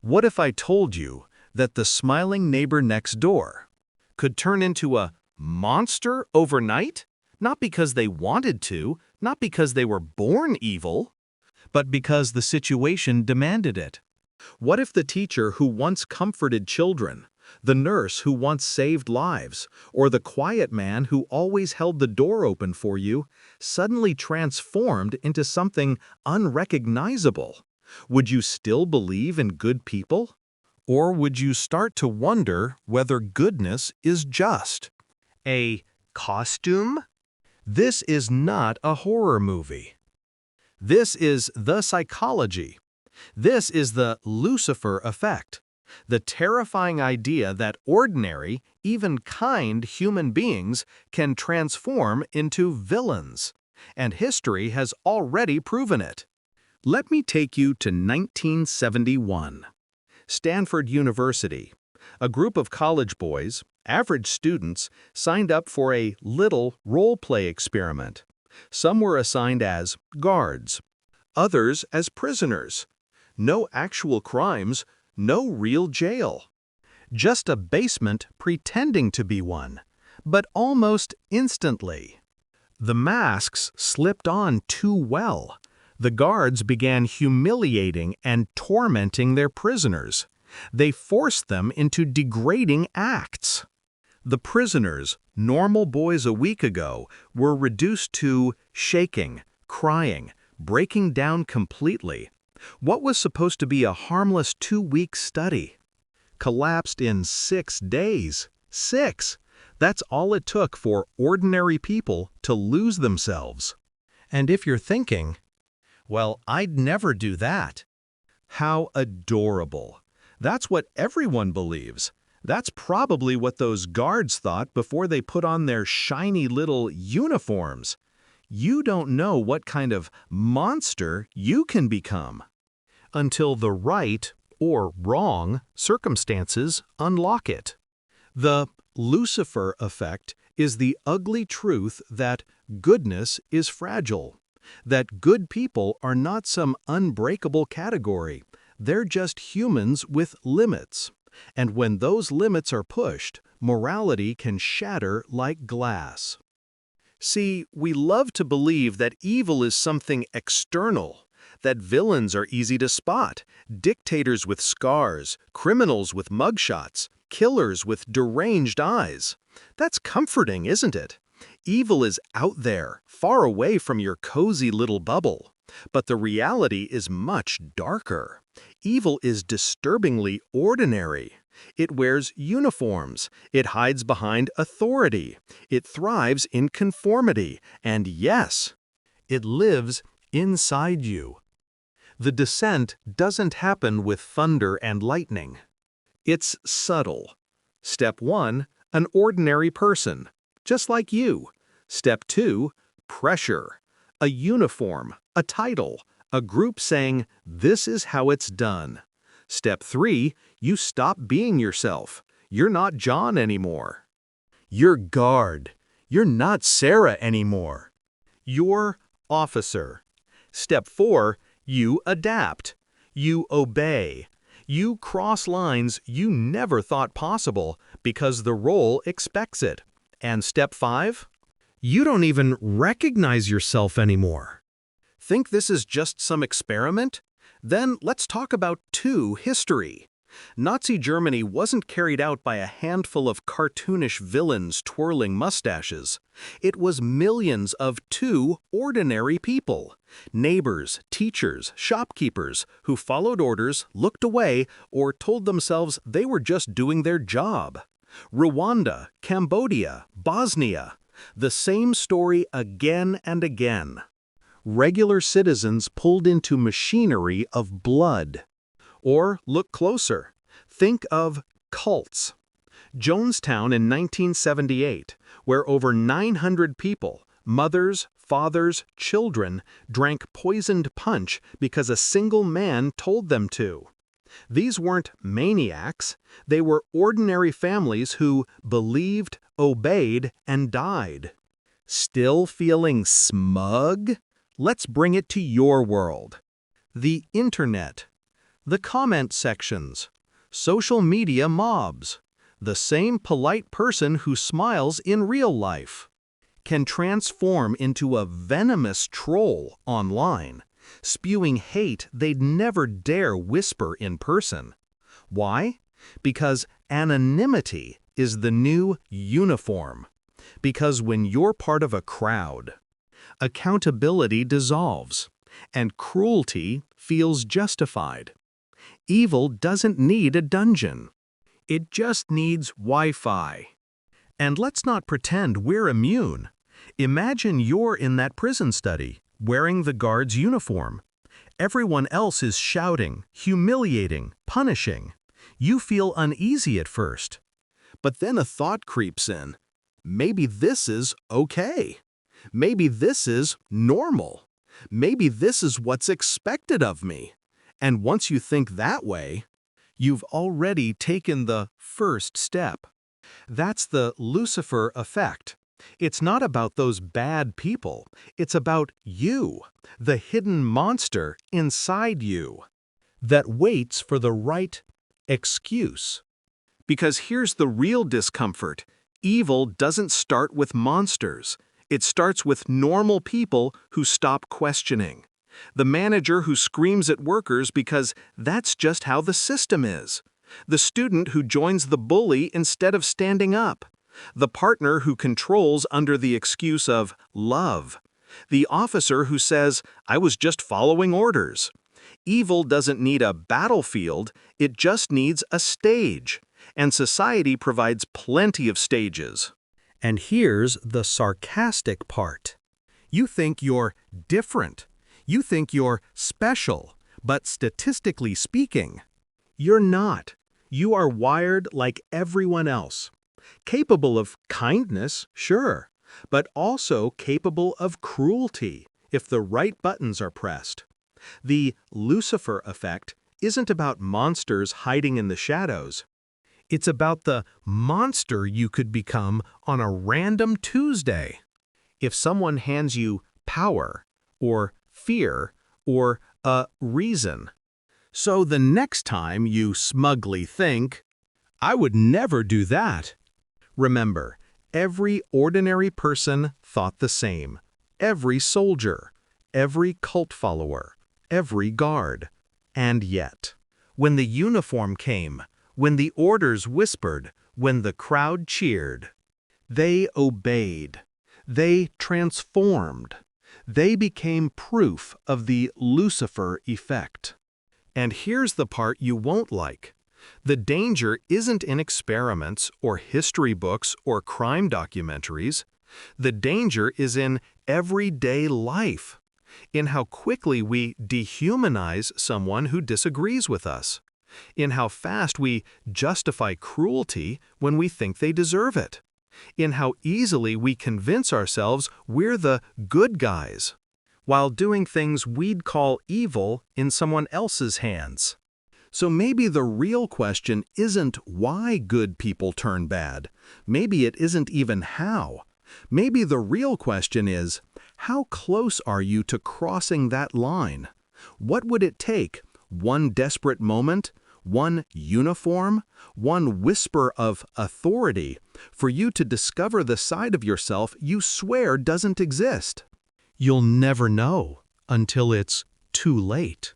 What if I told you that the smiling neighbor next door could turn into a monster overnight? Not because they wanted to, not because they were born evil, but because the situation demanded it. What if the teacher who once comforted children, the nurse who once saved lives, or the quiet man who always held the door open for you, suddenly transformed into something unrecognizable? Would you still believe in good people? Or would you start to wonder whether goodness is just a costume? This is not a horror movie. This is the psychology. This is the Lucifer Effect. The terrifying idea that ordinary, even kind human beings can transform into villains. And history has already proven it. Let me take you to 1971. Stanford University. A group of college boys, average students, signed up for a little role-play experiment. Some were assigned as guards, others as prisoners. No actual crimes, no real jail. Just a basement pretending to be one, but almost instantly. The masks slipped on too well. The guards began humiliating and tormenting their prisoners. They forced them into degrading acts. The prisoners, normal boys a week ago, were reduced to shaking, crying, breaking down completely. What was supposed to be a harmless 2-week study collapsed in 6 days. 6! That's all it took for ordinary people to lose themselves. And if you're thinking, well, I'd never do that. How adorable. That's what everyone believes. That's probably what those guards thought before they put on their shiny little uniforms. You don't know what kind of monster you can become until the right or wrong circumstances unlock it. The Lucifer Effect is the ugly truth that goodness is fragile, that good people are not some unbreakable category. They're just humans with limits. And when those limits are pushed, morality can shatter like glass. See, we love to believe that evil is something external, that villains are easy to spot, dictators with scars, criminals with mugshots, killers with deranged eyes. That's comforting, isn't it? Evil is out there, far away from your cozy little bubble. But the reality is much darker. Evil is disturbingly ordinary. It wears uniforms. It hides behind authority. It thrives in conformity. And yes, it lives inside you. The descent doesn't happen with thunder and lightning. It's subtle. Step 1, an ordinary person, just like you. Step 2, pressure. A uniform, a title, a group saying, this is how it's done. Step 3, you stop being yourself. You're not John anymore. You're guard. You're not Sarah anymore. You're officer. Step 4, you adapt. You obey. You cross lines you never thought possible because the role expects it. And step 5, you don't even recognize yourself anymore. Think this is just some experiment? Then let's talk about history. Nazi Germany wasn't carried out by a handful of cartoonish villains twirling mustaches. It was millions of ordinary people. Neighbors, teachers, shopkeepers who followed orders, looked away, or told themselves they were just doing their job. Rwanda, Cambodia, Bosnia. The same story again and again. Regular citizens pulled into machinery of blood. Or look closer. Think of cults. Jonestown in 1978, where over 900 people, mothers, fathers, children, drank poisoned punch because a single man told them to. These weren't maniacs. They were ordinary families who believed, obeyed, and died. Still feeling smug? Let's bring it to your world. The Internet. The comment sections, social media mobs, the same polite person who smiles in real life, can transform into a venomous troll online, spewing hate they'd never dare whisper in person. Why? Because anonymity is the new uniform. Because when you're part of a crowd, accountability dissolves, and cruelty feels justified. Evil doesn't need a dungeon. It just needs Wi-Fi. And let's not pretend we're immune. Imagine you're in that prison study, wearing the guard's uniform. Everyone else is shouting, humiliating, punishing. You feel uneasy at first. But then a thought creeps in. Maybe this is okay. Maybe this is normal. Maybe this is what's expected of me. And once you think that way, you've already taken the first step. That's the Lucifer Effect. It's not about those bad people. It's about you, the hidden monster inside you, that waits for the right excuse. Because here's the real discomfort. Evil doesn't start with monsters. It starts with normal people who stop questioning. The manager who screams at workers because that's just how the system is. The student who joins the bully instead of standing up. The partner who controls under the excuse of love. The officer who says, "I was just following orders." Evil doesn't need a battlefield, it just needs a stage. And society provides plenty of stages. And here's the sarcastic part. You think you're different. You think you're special. But statistically speaking, you're not. You are wired like everyone else. Capable of kindness, sure, but also capable of cruelty if the right buttons are pressed. The Lucifer Effect isn't about monsters hiding in the shadows. It's about the monster you could become on a random Tuesday. If someone hands you power, or fear, or a reason. So the next time you smugly think, "I would never do that," remember, every ordinary person thought the same. Every soldier, every cult follower, every guard. And yet, when the uniform came, when the orders whispered, when the crowd cheered, they obeyed. They transformed. They became proof of the Lucifer Effect. And here's the part you won't like. The danger isn't in experiments or history books or crime documentaries. The danger is in everyday life, in how quickly we dehumanize someone who disagrees with us, in how fast we justify cruelty when we think they deserve it, in how easily we convince ourselves we're the good guys, while doing things we'd call evil in someone else's hands. So maybe the real question isn't why good people turn bad. Maybe it isn't even how. Maybe the real question is, how close are you to crossing that line? What would it take? One desperate moment? One uniform? One whisper of authority for you to discover the side of yourself you swear doesn't exist? You'll never know until it's too late.